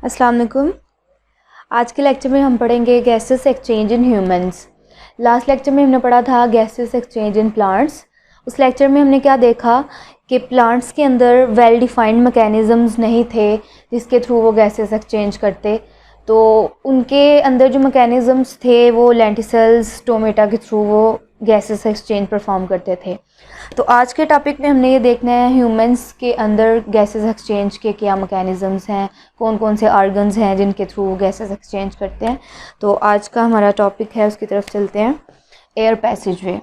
अस्सलाम वालेकुम। आज के लेक्चर में हम पढ़ेंगे gases exchange in humans. Last lecture में हमने पढ़ा था गैसेस एक्सचेंज इन प्लांट्स। उस लेक्चर में हमने क्या देखा कि प्लांट्स के अंदर वेल डिफाइंड मैकेनिज़म्स नहीं थे जिसके थ्रू वो गैसेस एक्सचेंज करते। तो उनके अंदर जो मैकेनिज़म्स थे वो लेंटिसेल्स स्टोमेटा के थ्रू वो गैसेस एक्सचेंज परफॉर्म करते थे। तो आज के टॉपिक में हमने ये देखना है ह्यूमंस के अंदर गैसेस एक्सचेंज के क्या मैकेनिज़म्स हैं, कौन कौन से ऑर्गन्स हैं जिनके थ्रू वो गैसेस एक्सचेंज करते हैं। तो आज का हमारा टॉपिक है, उसकी तरफ चलते हैं। एयर पैसेजवे।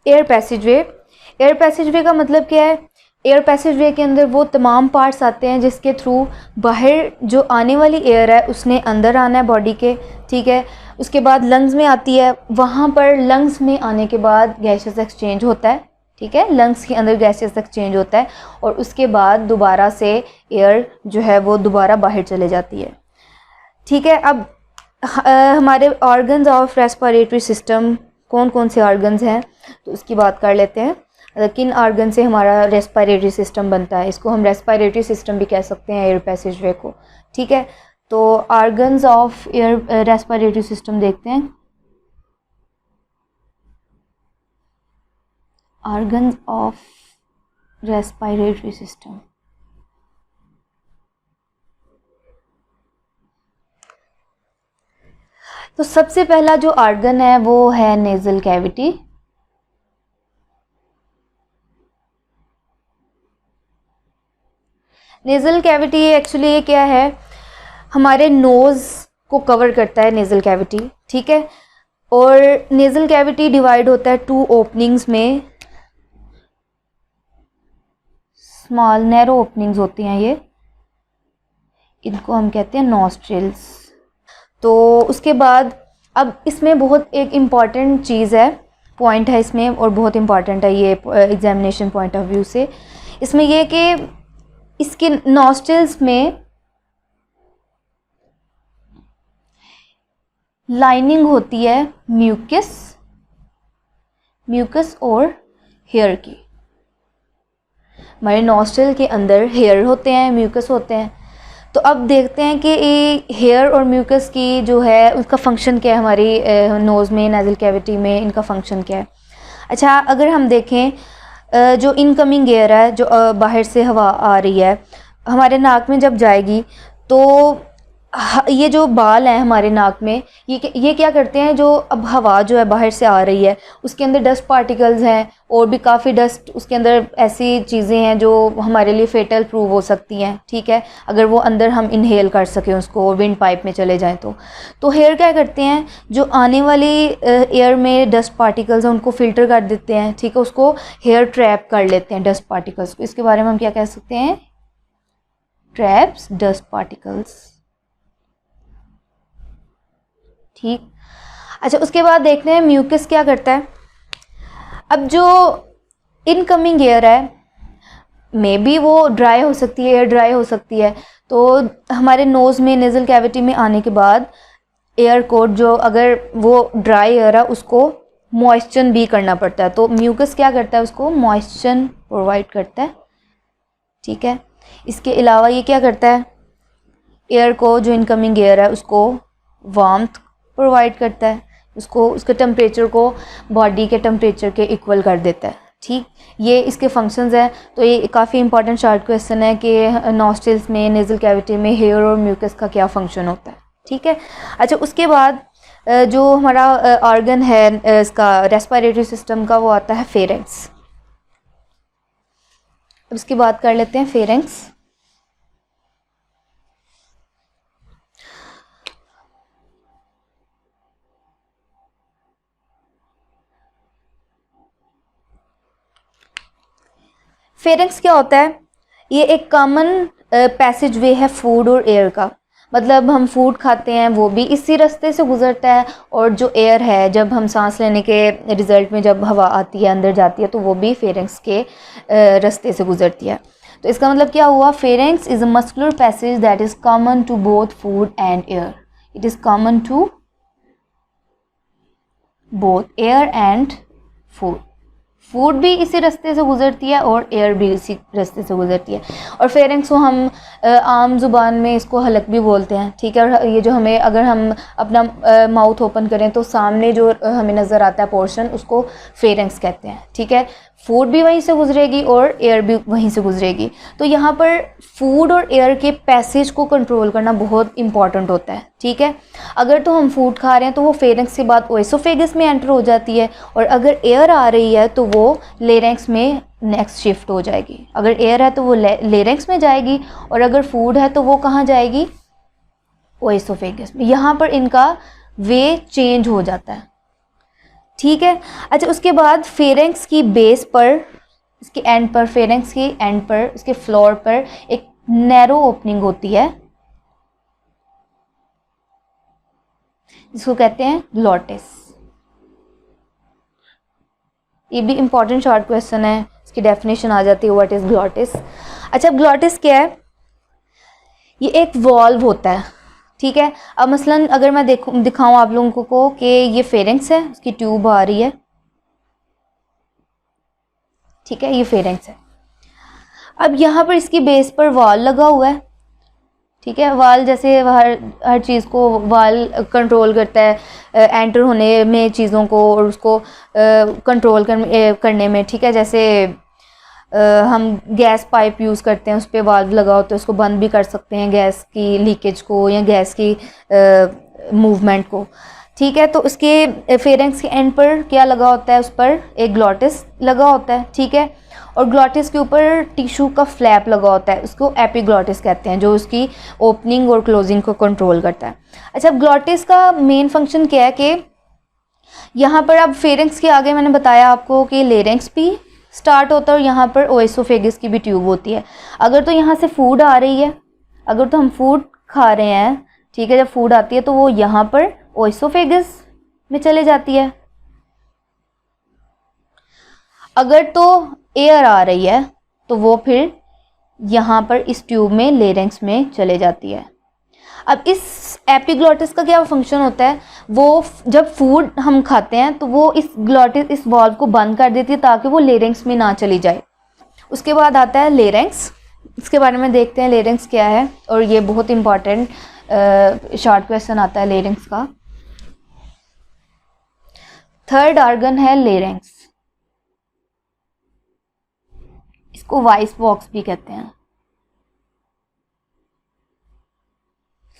एयर पैसेजवे का मतलब क्या है? एयर पैसेजवे के अंदर वो तमाम पार्ट्स आते हैं जिसके थ्रू बाहर जो आने वाली एयर है उसने अंदर आना है बॉडी के, ठीक है। उसके बाद लंग्स में आती है, वहाँ पर लंग्स में आने के बाद गैसेस एक्सचेंज होता है, ठीक है। लंग्स के अंदर गैसेस एक्सचेंज होता है और उसके बाद दोबारा से एयर जो है वो दोबारा बाहर चले जाती है, ठीक है। अब हमारे ऑर्गन्स ऑफ रेस्पिरेटरी सिस्टम कौन कौन से ऑर्गन्स हैं तो उसकी बात कर लेते हैं। किन ऑर्गन से हमारा रेस्पिरेटरी सिस्टम बनता है, इसको हम रेस्पिरेटरी सिस्टम भी कह सकते हैं एयर पैसेजवे को, ठीक है। तो organs of air respiratory system देखते हैं। ऑर्गन्स ऑफ रेस्पिरेटरी सिस्टम, तो सबसे पहला जो ऑर्गन है वो है nasal cavity. Nasal cavity actually ये क्या है, हमारे नोज़ को कवर करता है नेज़ल कैविटी, ठीक है। और नेज़ल कैविटी डिवाइड होता है टू ओपनिंग्स में, स्मॉल नैरो ओपनिंग्स होती हैं ये, इनको हम कहते हैं नॉस्ट्रिल्स। तो उसके बाद अब इसमें बहुत एक इम्पॉर्टेंट चीज़ है, पॉइंट है इसमें और बहुत इम्पॉर्टेंट है ये एग्जामिनेशन पॉइंट ऑफ व्यू से। इसमें यह कि इसके नॉस्ट्रिल्स में लाइनिंग होती है म्यूकस और हेयर की। हमारे नॉस्ट्रिल के अंदर हेयर होते हैं, म्यूकस होते हैं। तो अब देखते हैं कि हेयर और म्यूकस की जो है उसका फंक्शन क्या है, हमारी नोज़ में नेज़ल कैविटी में इनका फंक्शन क्या है। अच्छा, अगर हम देखें जो इनकमिंग एयर है, जो बाहर से हवा आ रही है हमारे नाक में जब जाएगी, तो ये जो बाल हैं हमारे नाक में, ये क्या करते हैं, जो अब हवा जो है बाहर से आ रही है उसके अंदर डस्ट पार्टिकल्स हैं और भी काफ़ी डस्ट, उसके अंदर ऐसी चीज़ें हैं जो हमारे लिए फेटल प्रूव हो सकती हैं, ठीक है, अगर वो अंदर हम इनहेल कर सकें उसको, विंड पाइप में चले जाएं तो हेयर क्या करते हैं, जो आने वाली एयर में डस्ट पार्टिकल्स हैं उनको फ़िल्टर कर देते हैं, ठीक है, उसको हेयर ट्रैप कर लेते हैं डस्ट पार्टिकल्स को। इसके बारे में हम क्या कह सकते हैं, ट्रैप्स डस्ट पार्टिकल्स, ठीक। अच्छा, उसके बाद देखते हैं म्यूकस क्या करता है। अब जो इनकमिंग एयर है मे बी वो ड्राई हो सकती है, एयर ड्राई हो सकती है, तो हमारे नोज़ में नेज़ल कैविटी में आने के बाद एयर को, जो अगर वो ड्राई एयर है उसको मॉइस्चर भी करना पड़ता है, तो म्यूकस क्या करता है, उसको मॉइस्चर प्रोवाइड करता है, ठीक है। इसके अलावा ये क्या करता है, एयर को, जो इनकमिंग एयर है उसको वार्मथ प्रोवाइड करता है, उसको उसके टेम्परेचर को बॉडी के टेम्परेचर के इक्वल कर देता है, ठीक। ये इसके फंक्शंस हैं। तो ये काफ़ी इंपॉर्टेंट शॉर्ट क्वेश्चन है कि नॉस्ट्रिल्स में, नेज़ल कैविटी में हेयर और म्यूकस का क्या फंक्शन होता है, ठीक है। अच्छा, उसके बाद जो हमारा ऑर्गन है इसका रेस्पिरेटरी सिस्टम का, वो आता है फेरेंक्स। अब इसकी बात कर लेते हैं, फेरेंक्स। फेरेंक्स क्या होता है, ये एक कॉमन पैसेज वे है फूड और एयर का। मतलब हम फूड खाते हैं वो भी इसी रास्ते से गुजरता है, और जो एयर है जब हम सांस लेने के रिज़ल्ट में जब हवा आती है अंदर जाती है तो वो भी फेरेंक्स के रास्ते से गुजरती है। तो इसका मतलब क्या हुआ, pharynx is a muscular passage that is common to both food and air. It is common to both air and food. Food भी इसी रास्ते से गुजरती है और एयर भी इसी रास्ते से गुजरती है। और फेरेंक्स को हम आम ज़ुबान में इसको हलक भी बोलते हैं, ठीक है। और ये जो हमें, अगर हम अपना माउथ ओपन करें तो सामने जो हमें नज़र आता है पोर्शन, उसको फेरेंक्स कहते हैं, ठीक है। फूड भी वहीं से गुजरेगी और एयर भी वहीं से गुजरेगी। तो यहाँ पर फूड और एयर के पैसेज को कंट्रोल करना बहुत इंपॉर्टेंट होता है, ठीक है। अगर तो हम फूड खा रहे हैं तो वो फेरेंक्स के बाद ओएसोफेगस में एंटर हो जाती है, और अगर एयर आ रही है तो वो लेरेंक्स में नेक्स्ट शिफ्ट हो जाएगी। अगर एयर है तो वो लेरेंक्स में जाएगी, और अगर फूड है तो वो कहाँ जाएगी, ओएसोफेगस में। यहाँ पर इनका वे चेंज हो जाता है, ठीक है। अच्छा, उसके बाद फेरेंक्स की बेस पर, इसके एंड पर, फेरेंक्स की एंड पर, इसके फ्लोर पर एक नैरो ओपनिंग होती है जिसको कहते हैं ग्लॉटिस। ये भी इंपॉर्टेंट शॉर्ट क्वेश्चन है, इसकी डेफिनेशन आ जाती है, व्हाट इज ग्लॉटिस। अच्छा, ग्लॉटिस क्या है? ये एक वॉल्व होता है, ठीक है। अब मसलन अगर मैं दिखाऊं आप लोगों को कि ये फेरेंक्स है, उसकी ट्यूब आ रही है, ठीक है, ये फेरेंक्स है। अब यहाँ पर इसकी बेस पर वाल लगा हुआ है, ठीक है। वाल जैसे हर चीज़ को वाल कंट्रोल करता है एंटर होने में चीज़ों को, और उसको कंट्रोल करने में, ठीक है। जैसे हम गैस पाइप यूज़ करते हैं, उस पर वाल्व लगा होता है, उसको बंद भी कर सकते हैं गैस की लीकेज को या गैस की मूवमेंट को, ठीक है। तो उसके फेरेंक्स के एंड पर क्या लगा होता है, उस पर एक ग्लॉटिस लगा होता है, ठीक है। और ग्लॉटिस के ऊपर टिश्यू का फ्लैप लगा होता है, उसको एपिग्लॉटिस कहते हैं, जो उसकी ओपनिंग और क्लोजिंग को कंट्रोल करता है। अच्छा, ग्लॉटिस का मेन फंक्शन क्या है कि यहाँ पर अब फेरेंक्स के आगे मैंने बताया आपको कि लेरेंक्स भी स्टार्ट होता है, और यहाँ पर ओएसोफेगस की भी ट्यूब होती है। अगर तो यहाँ से फूड आ रही है, अगर तो हम फूड खा रहे हैं, ठीक है, जब फूड आती है तो वो यहाँ पर ओएसोफेगस में चले जाती है। अगर तो एयर आ रही है तो वो फिर यहाँ पर इस ट्यूब में लेरेंक्स में चले जाती है। अब इस एपिग्लॉटिस का क्या फंक्शन होता है, वो जब फूड हम खाते हैं तो वो इस ग्लॉटिस, इस वॉल्व को बंद कर देती है ताकि वो लेरेंक्स में ना चली जाए। उसके बाद आता है लेरेंक्स, इसके बारे में देखते हैं लेरेंक्स क्या है, और ये बहुत इंपॉर्टेंट शॉर्ट क्वेश्चन आता है लेरेंक्स का। थर्ड ऑर्गन है लेरेंक्स, इसको वॉइस बॉक्स भी कहते हैं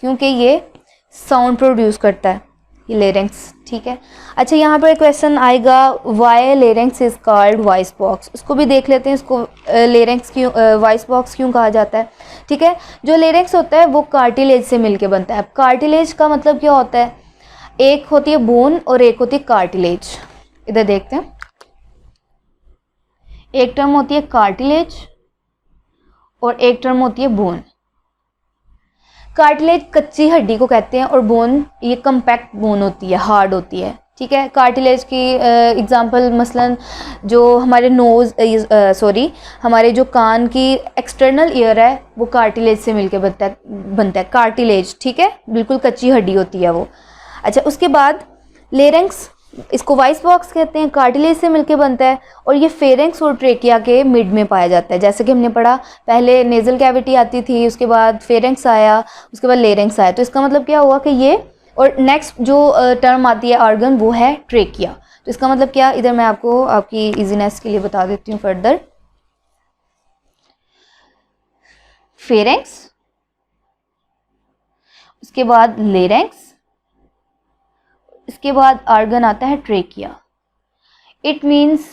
क्योंकि ये साउंड प्रोड्यूस करता है, ये लेरेंक्स, ठीक है। अच्छा, यहाँ पर एक क्वेश्चन आएगा, why larynx is called voice box. इसको भी देख लेते हैं, इसको लेरेंक्स क्यों, वॉइस बॉक्स क्यों कहा जाता है, ठीक है। जो लेरेंक्स होता है वो कार्टिलेज से मिलके बनता है। अब कार्टिलेज का मतलब क्या होता है, एक होती है बोन और एक होती है कार्टिलेज। इधर देखते हैं, एक टर्म होती है कार्टिलेज और एक टर्म होती है बोन। कार्टिलेज कच्ची हड्डी को कहते हैं, और बोन ये कम्पैक्ट बोन होती है, हार्ड होती है, ठीक है। कार्टिलेज की एग्जांपल मसलन जो हमारे हमारे जो कान की एक्सटर्नल ईयर है वो कार्टिलेज से मिलके बनता है कार्टिलेज, ठीक है, बिल्कुल कच्ची हड्डी होती है वो। अच्छा, उसके बाद लेरेंक्स, इसको वॉइस बॉक्स कहते हैं, कार्टिलेज से मिलके बनता है, और ये फेरेंक्स और ट्रेकिया के मिड में पाया जाता है। जैसे कि हमने पढ़ा, पहले नेजल कैविटी आती थी, उसके बाद फेरेंक्स आया, उसके बाद लेरेंक्स आया। तो इसका मतलब क्या हुआ कि ये, और नेक्स्ट जो टर्म आती है ऑर्गन वो है ट्रेकिया। तो इसका मतलब क्या, इधर मैं आपको आपकी इजीनेस के लिए बता देती हूँ फर्दर। फेरेंक्स, उसके बाद लेरेंक्स, इसके बाद ऑर्गन आता है trachea. It means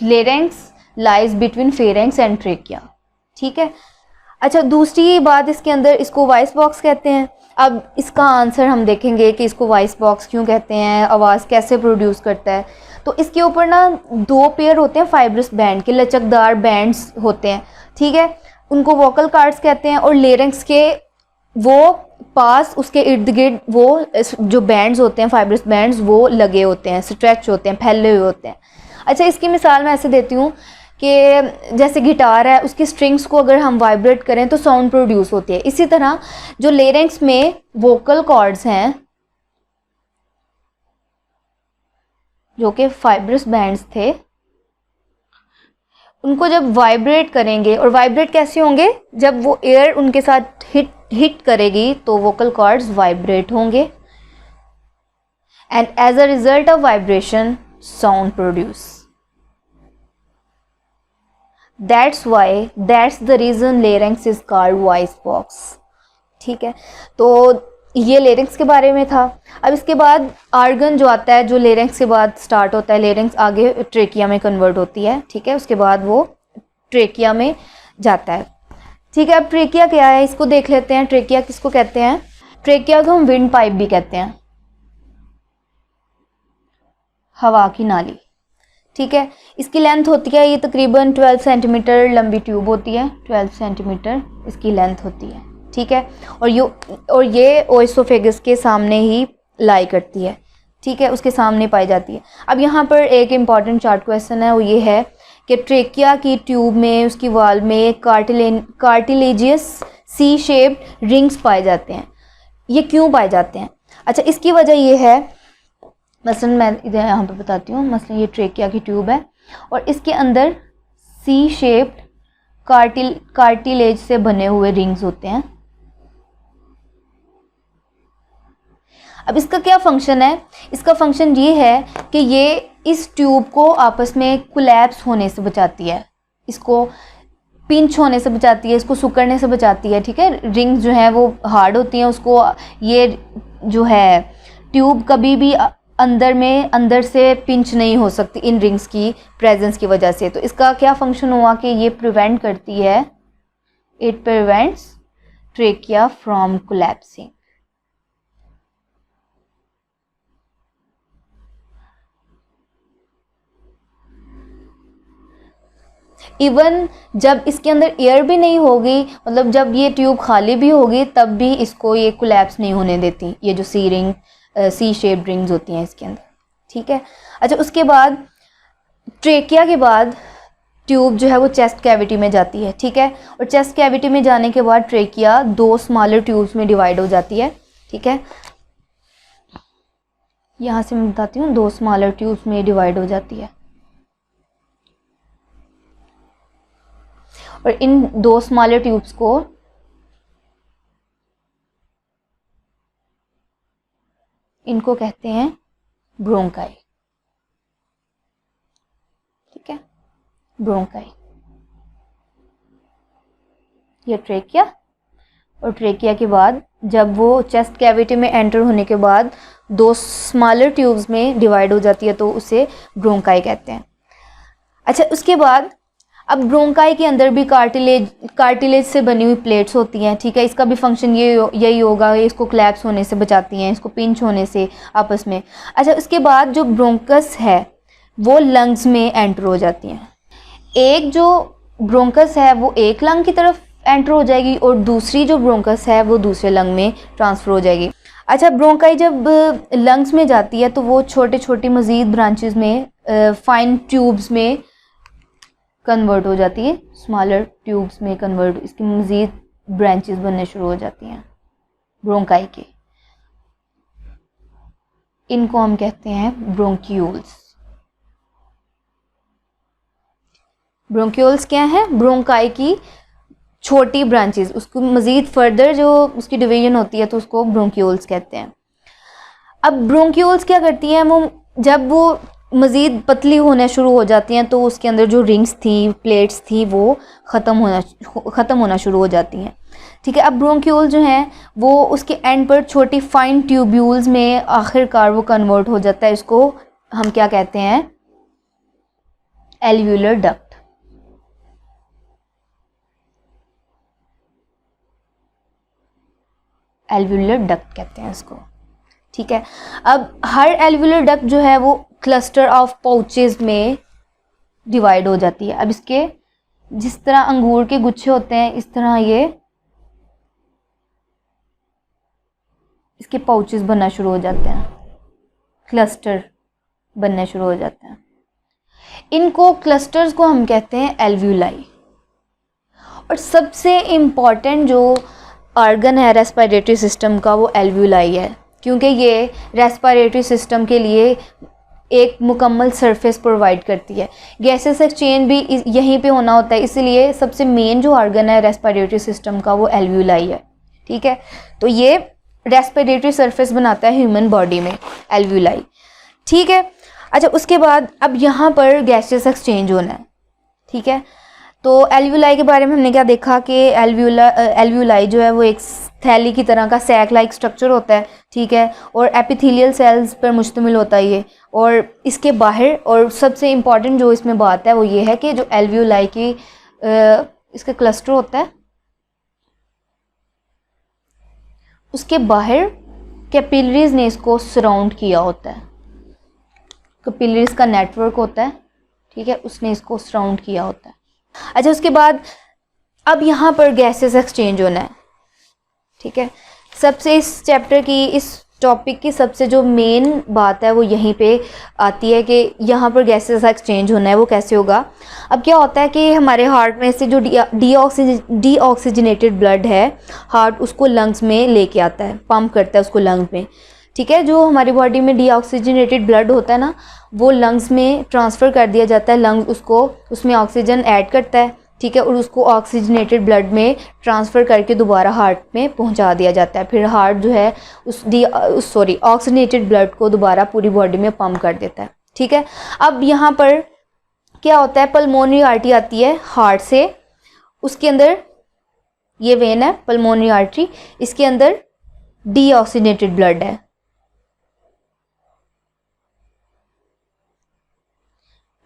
larynx lies between pharynx and trachea, ठीक है। अच्छा, दूसरी बात इसके अंदर, इसको वॉइस बॉक्स कहते हैं। अब इसका आंसर हम देखेंगे कि इसको वॉइस बॉक्स क्यों कहते हैं, आवाज़ कैसे प्रोड्यूस करता है। तो इसके ऊपर ना दो पेयर होते हैं फाइब्रस बैंड के, लचकदार बैंड्स होते हैं, ठीक है, उनको वोकल कार्ड्स कहते हैं। और लेरेंक्स के वो पास, उसके इर्द गिर्द वो जो बैंड्स होते हैं, फाइब्रस बैंड्स, वो लगे होते हैं, स्ट्रेच होते हैं, फैले हुए होते हैं। अच्छा, इसकी मिसाल मैं ऐसे देती हूँ कि जैसे गिटार है, उसकी स्ट्रिंग्स को अगर हम वाइब्रेट करें तो साउंड प्रोड्यूस होती है। इसी तरह जो लेरेंक्स में वोकल कॉर्ड्स हैं, जो कि फाइब्रस बैंड्स थे, उनको जब वाइब्रेट करेंगे, और वाइब्रेट कैसे होंगे, जब वो एयर उनके साथ हिट करेगी तो वोकल कॉर्ड्स वाइब्रेट होंगे, and as a result of vibration sound produce. That's why, that's the reason larynx is called voice box. ठीक है, तो ये लेरिंग्स के बारे में था। अब इसके बाद आर्गन जो आता है, जो लेरिंग्स के बाद स्टार्ट होता है, लेरिंग्स आगे ट्रेकिया में कन्वर्ट होती है। ठीक है, उसके बाद वो ट्रेकिया में जाता है। ठीक है, अब ट्रेकिया क्या है इसको देख लेते हैं। ट्रेकिया किसको कहते हैं? ट्रेकिया को हम विंड पाइप भी कहते हैं, हवा की नाली। ठीक है, इसकी लेंथ होती है, ये तकरीबन 12 सेंटीमीटर लंबी ट्यूब होती है, 12 सेंटीमीटर इसकी लेंथ होती है। ठीक है, और ये ओएसोफेगस के सामने ही लाई करती है। ठीक है, उसके सामने पाई जाती है। अब यहाँ पर एक इम्पॉर्टेंट चार्ट क्वेश्चन है, वो ये है कि ट्रेकिया की ट्यूब में, उसकी वाल में कार्टिलेजियस सी शेप्ड रिंग्स पाए जाते हैं। ये क्यों पाए जाते हैं? अच्छा, इसकी वजह ये है, मसलन मैं इधर यहाँ पर बताती हूँ। मसलन ये ट्रेकिया की ट्यूब है और इसके अंदर सी शेप्ड कार्टिलेज से बने हुए रिंग्स होते हैं। अब इसका क्या फंक्शन है? इसका फंक्शन ये है कि ये इस ट्यूब को आपस में कोलैप्स होने से बचाती है, इसको पिंच होने से बचाती है, इसको सिकुड़ने से बचाती है। ठीक है, रिंग्स जो हैं वो हार्ड होती हैं, उसको ये जो है ट्यूब कभी भी अंदर से पिंच नहीं हो सकती इन रिंग्स की प्रेजेंस की वजह से। तो इसका क्या फंक्शन हुआ कि ये प्रिवेंट करती है, it prevents trachea from collapsing. Even जब इसके अंदर एयर भी नहीं होगी, मतलब जब ये ट्यूब खाली भी होगी, तब भी इसको ये कोलैप्स नहीं होने देती, ये जो सी शेप रिंग्स होती हैं इसके अंदर। ठीक है, अच्छा, उसके बाद ट्रेकिया के बाद ट्यूब जो है वो चेस्ट कैविटी में जाती है। ठीक है, और चेस्ट कैविटी में जाने के बाद ट्रेकिया 2 स्मॉलर ट्यूब्स में डिवाइड हो जाती है। ठीक है, यहाँ से मैं बताती हूँ, 2 स्मॉलर ट्यूब्स में डिवाइड हो जाती है, और इन 2 स्मॉलर ट्यूब्स को इनको कहते हैं ब्रोंकाई। ठीक है, ब्रोंकाई, ये ट्रेकिया, और ट्रेकिया के बाद जब वो चेस्ट कैविटी में एंटर होने के बाद 2 स्मॉलर ट्यूब्स में डिवाइड हो जाती है, तो उसे ब्रोंकाई कहते हैं। अच्छा, उसके बाद अब ब्रोंकाई के अंदर भी कार्टिलेज से बनी हुई प्लेट्स होती हैं। ठीक है, इसका भी फंक्शन यही होगा, इसको कोलैप्स होने से बचाती हैं, इसको पिंच होने से आपस में। अच्छा, उसके बाद जो ब्रोंकस है वो लंग्स में एंटर हो जाती हैं। एक जो ब्रोंकस है वो एक लंग की तरफ एंटर हो जाएगी, और दूसरी जो ब्रोंकस है वो दूसरे लंग में ट्रांसफ़र हो जाएगी। अच्छा, ब्रोंकाई जब लंग्स में जाती है तो वो छोटे छोटे मज़ीद ब्रांचेस में, फाइन ट्यूब्स में कन्वर्ट हो जाती है, स्मॉलर ट्यूब्स में कन्वर्ट, इसकी मज़ीद ब्रांचेस बनने शुरू हो जाती हैं ब्रोंकाई के। इनको हम कहते हैं ब्रोंक्यूल्स। ब्रोंक्यूल्स क्या है? ब्रोंकाई की छोटी ब्रांचेस, उसको मज़ीद फर्दर जो उसकी डिवीजन होती है तो उसको ब्रोंक्यूल्स कहते हैं। अब ब्रोंक्यूल्स क्या करती हैं, वो जब वो मज़ीद पतली होना शुरू हो जाती हैं तो उसके अंदर जो रिंग्स थी, प्लेट्स थी, वो ख़त्म होना शुरू हो जाती हैं। ठीक है, अब ब्रोंक्यूल जो हैं वो उसके एंड पर छोटी फाइन ट्यूब्यूल्स में आखिरकार वो कन्वर्ट हो जाता है। इसको हम क्या कहते हैं? Alveolar duct. एल्व्यूलर डक्ट कहते हैं इसको। ठीक है, अब हर एल्व्यूलर डक्ट जो है वो क्लस्टर ऑफ पाउचेस में डिवाइड हो जाती है। अब इसके जिस तरह अंगूर के गुच्छे होते हैं, इस तरह ये इसके पाउचेस बनना शुरू हो जाते हैं, क्लस्टर बनने शुरू हो जाते हैं। इनको क्लस्टर्स को हम कहते हैं एल्व्यूलाई। और सबसे इम्पॉर्टेंट जो ऑर्गन है रेस्पिरेटरी सिस्टम का, वो एल्व्यूलाई है, क्योंकि ये रेस्पिरेटरी सिस्टम के लिए एक मुकम्मल सरफेस प्रोवाइड करती है। गैसेस एक्सचेंज भी यहीं पे होना होता है, इसलिए सबसे मेन जो ऑर्गन है रेस्पिरेटरी सिस्टम का वो एल्वियोलाई है। ठीक है, तो ये रेस्पिरेटरी सरफेस बनाता है ह्यूमन बॉडी में एल्वियोलाई। ठीक है, अच्छा उसके बाद अब यहाँ पर गैसेस एक्सचेंज होना है। ठीक है, तो एल्वियोलाई के बारे में हमने क्या देखा कि एल्वियोलाई जो है वो एक थैली की तरह का सैक लाइक स्ट्रक्चर होता है। ठीक है, और एपिथेलियल सेल्स पर मुश्तमिल होता है ये। और इसके बाहर और सबसे इम्पॉर्टेंट जो इसमें बात है वो ये है कि जो एल्वियोलाई की इसका क्लस्टर होता है, उसके बाहर कैपिलरीज ने इसको सराउंड किया होता है। कैपिलरीज का नेटवर्क होता है। ठीक है, उसने इसको सराउंड किया होता है। अच्छा उसके बाद अब यहाँ पर गैसेस एक्सचेंज होना है। ठीक है, सबसे इस चैप्टर की इस टॉपिक की सबसे जो मेन बात है वो यहीं पे आती है कि यहाँ पर गैसेस एक्सचेंज होना है। वो कैसे होगा? अब क्या होता है कि हमारे हार्ट में से जो डीऑक्सीजनेटेड ब्लड है, हार्ट उसको लंग्स में लेके आता है, पंप करता है उसको लंग्स में। ठीक है, जो हमारी बॉडी में डीऑक्सीजनेटेड ब्लड होता है ना, वो लंग्स में ट्रांसफ़र कर दिया जाता है। लंग्स उसको उसमें ऑक्सीजन ऐड करता है। ठीक है, और उसको ऑक्सीजनेटेड ब्लड में ट्रांसफ़र करके दोबारा हार्ट में पहुंचा दिया जाता है। फिर हार्ट जो है उस ऑक्सीजनेटेड ब्लड को दोबारा पूरी बॉडी में पंप कर देता है। ठीक है, अब यहाँ पर क्या होता है, पल्मोनरी आर्टरी आती है हार्ट से, उसके अंदर ये वेन है पल्मोनरी आर्टरी, इसके अंदर डीऑक्सीजनेटेड ब्लड है।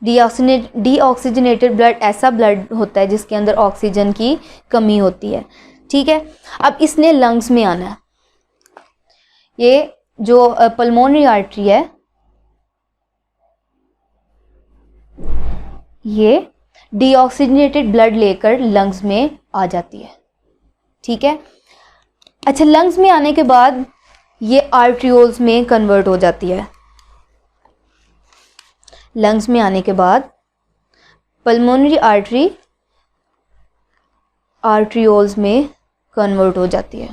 डीऑक्सीजनेटेड ब्लड ऐसा ब्लड होता है जिसके अंदर ऑक्सीजन की कमी होती है। ठीक है, अब इसने लंग्स में आना है। ये जो पल्मोनरी आर्टरी है ये डीऑक्सीजनेटेड ब्लड लेकर लंग्स में आ जाती है। ठीक है, अच्छा लंग्स में आने के बाद ये आर्ट्रियोल्स में कन्वर्ट हो जाती है। लंग्स में आने के बाद पल्मोनरी आर्टरी आर्ट्रियोल्स में कन्वर्ट हो जाती है।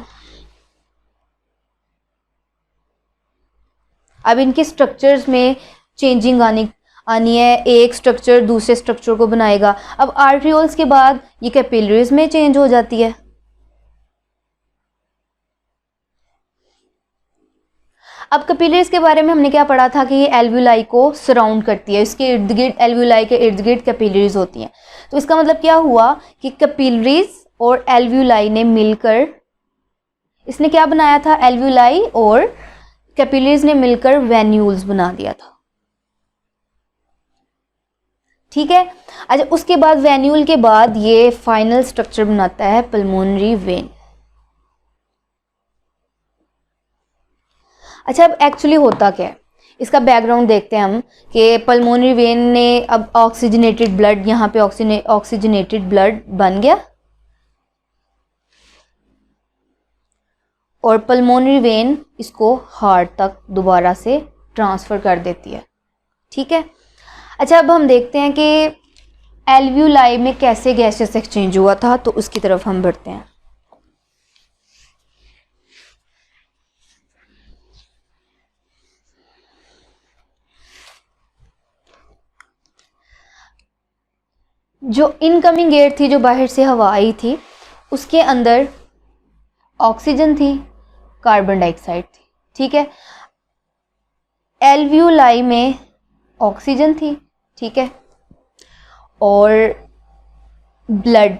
अब इनके स्ट्रक्चर्स में चेंजिंग आनी है, एक स्ट्रक्चर दूसरे स्ट्रक्चर को बनाएगा। अब आर्ट्रियोल्स के बाद ये कैपिलरीज में चेंज हो जाती है। अब कैपिलरीज के बारे में हमने क्या पढ़ा था कि ये एल्वियोलाई को सराउंड करती है, इसके इर्द गिर्द एल्वियोलाई के इर्द गिर्द कैपिलरीज होती हैं। तो इसका मतलब क्या हुआ कि कैपिलरीज और एल्वियोलाई ने मिलकर इसने क्या बनाया था, एल्वियोलाई और कैपिलरीज ने मिलकर वेन्यूल्स बना दिया था। ठीक है, अच्छा उसके बाद वेन्यूल के बाद ये फाइनल स्ट्रक्चर बनाता है पल्मोनरी वेन। अच्छा अब एक्चुअली होता क्या है, इसका बैकग्राउंड देखते हैं हम कि पल्मोनरी वेन ने अब ऑक्सीजनेटेड ब्लड यहाँ पे ऑक्सीजनेटेड ब्लड बन गया और पल्मोनरी वेन इसको हार्ट तक दोबारा से ट्रांसफ़र कर देती है। ठीक है, अच्छा अब हम देखते हैं कि एल्वियोलाई में कैसे गैसेस एक्सचेंज हुआ था, तो उसकी तरफ हम बढ़ते हैं। जो इनकमिंग एयर थी, जो बाहर से हवा आई थी, उसके अंदर ऑक्सीजन थी, कार्बन डाइऑक्साइड थी। ठीक है, एल्वियोलाई में ऑक्सीजन थी। ठीक है, और ब्लड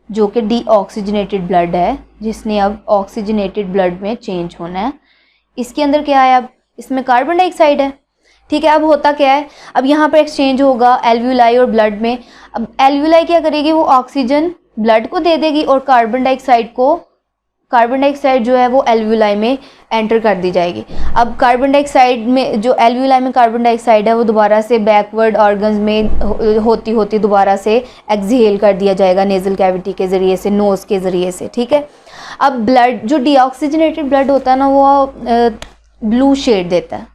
जो कि डीऑक्सीजनेटेड ब्लड है, जिसने अब ऑक्सीजनेटेड ब्लड में चेंज होना है, इसके अंदर क्या है, अब इसमें कार्बन डाइऑक्साइड है। ठीक है, अब होता क्या है, अब यहाँ पर एक्सचेंज होगा एल्वियोलाई और ब्लड में। अब एल्वियोलाई क्या करेगी, वो ऑक्सीजन ब्लड को दे देगी और कार्बन डाइऑक्साइड जो है वो एल्वियोलाई में एंटर कर दी जाएगी। अब कार्बन डाइऑक्साइड में जो एल्वियोलाई में कार्बन डाइऑक्साइड है वो दोबारा से बैकवर्ड ऑर्गन्स में होती होती दोबारा से एक्सहेल कर दिया जाएगा नेजल कैविटी के ज़रिए से, नोज़ के ज़रिए से। ठीक है, अब ब्लड जो डीऑक्सीजनेटेड ब्लड होता है ना, वो ब्लू शेड देता है,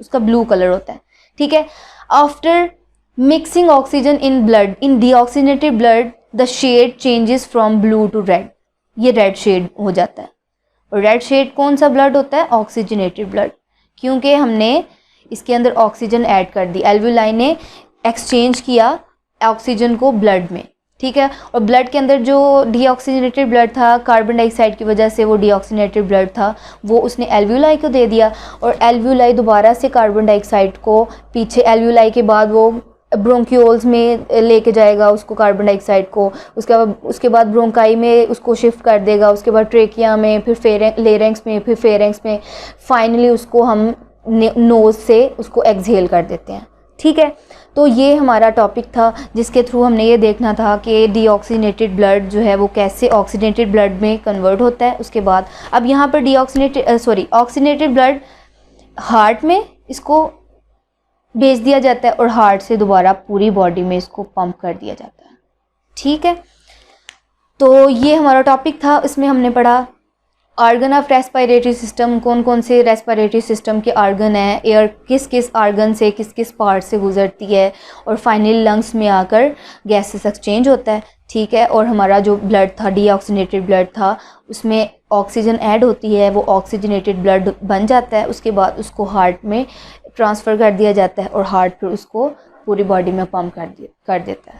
उसका ब्लू कलर होता है। ठीक है, after mixing oxygen in blood in deoxygenated blood the shade changes from blue to red, ये रेड शेड हो जाता है। और रेड शेड कौन सा ब्लड होता है, ऑक्सीजनेटेड ब्लड, क्योंकि हमने इसके अंदर ऑक्सीजन ऐड कर दी, एल्वुलाई ने एक्सचेंज किया ऑक्सीजन को ब्लड में, ठीक है। और ब्लड के अंदर जो डीऑक्सीजनेटेड ब्लड था, कार्बन डाइऑक्साइड की वजह से वो डीऑक्सीजनेटेड ब्लड था, वो उसने एल्वुलाई को दे दिया, और एल्वुलाई दोबारा से कार्बन डाइऑक्साइड को पीछे, एल्वुलाई के बाद वो ब्रोंक्यूल्स में लेके जाएगा उसको, कार्बन डाइऑक्साइड को, उसके बाद ब्रोंकाई में उसको शिफ्ट कर देगा, उसके बाद ट्रेकिया में, फिर लेरेंक्स में, फिर फेरेंक्स में, फाइनली उसको हम नोज़ से उसको एक्सहेल कर देते हैं, ठीक है। तो ये हमारा टॉपिक था जिसके थ्रू हमने ये देखना था कि डीऑक्सीनेटेड ब्लड जो है वो कैसे ऑक्सीनेटेड ब्लड में कन्वर्ट होता है। उसके बाद अब यहाँ पर ऑक्सीनेटेड ब्लड हार्ट में इसको भेज दिया जाता है और हार्ट से दोबारा पूरी बॉडी में इसको पंप कर दिया जाता है, ठीक है। तो ये हमारा टॉपिक था, इसमें हमने पढ़ा आर्गन ऑफ रेस्पिरेटरी सिस्टम, कौन कौन से रेस्पिरेटरी सिस्टम के आर्गन हैं, एयर किस किस आर्गन से किस किस पार्ट से गुजरती है, और फाइनली लंग्स में आकर गैसेस एक्सचेंज होता है, ठीक है। और हमारा जो ब्लड था, डीऑक्सीनेटेड ब्लड था, उसमें ऑक्सीजन ऐड होती है, वो ऑक्सीजनेटेड ब्लड बन जाता है, उसके बाद उसको हार्ट में ट्रांसफ़र कर दिया जाता है और हार्ट फिर उसको पूरी बॉडी में पंप कर देता है।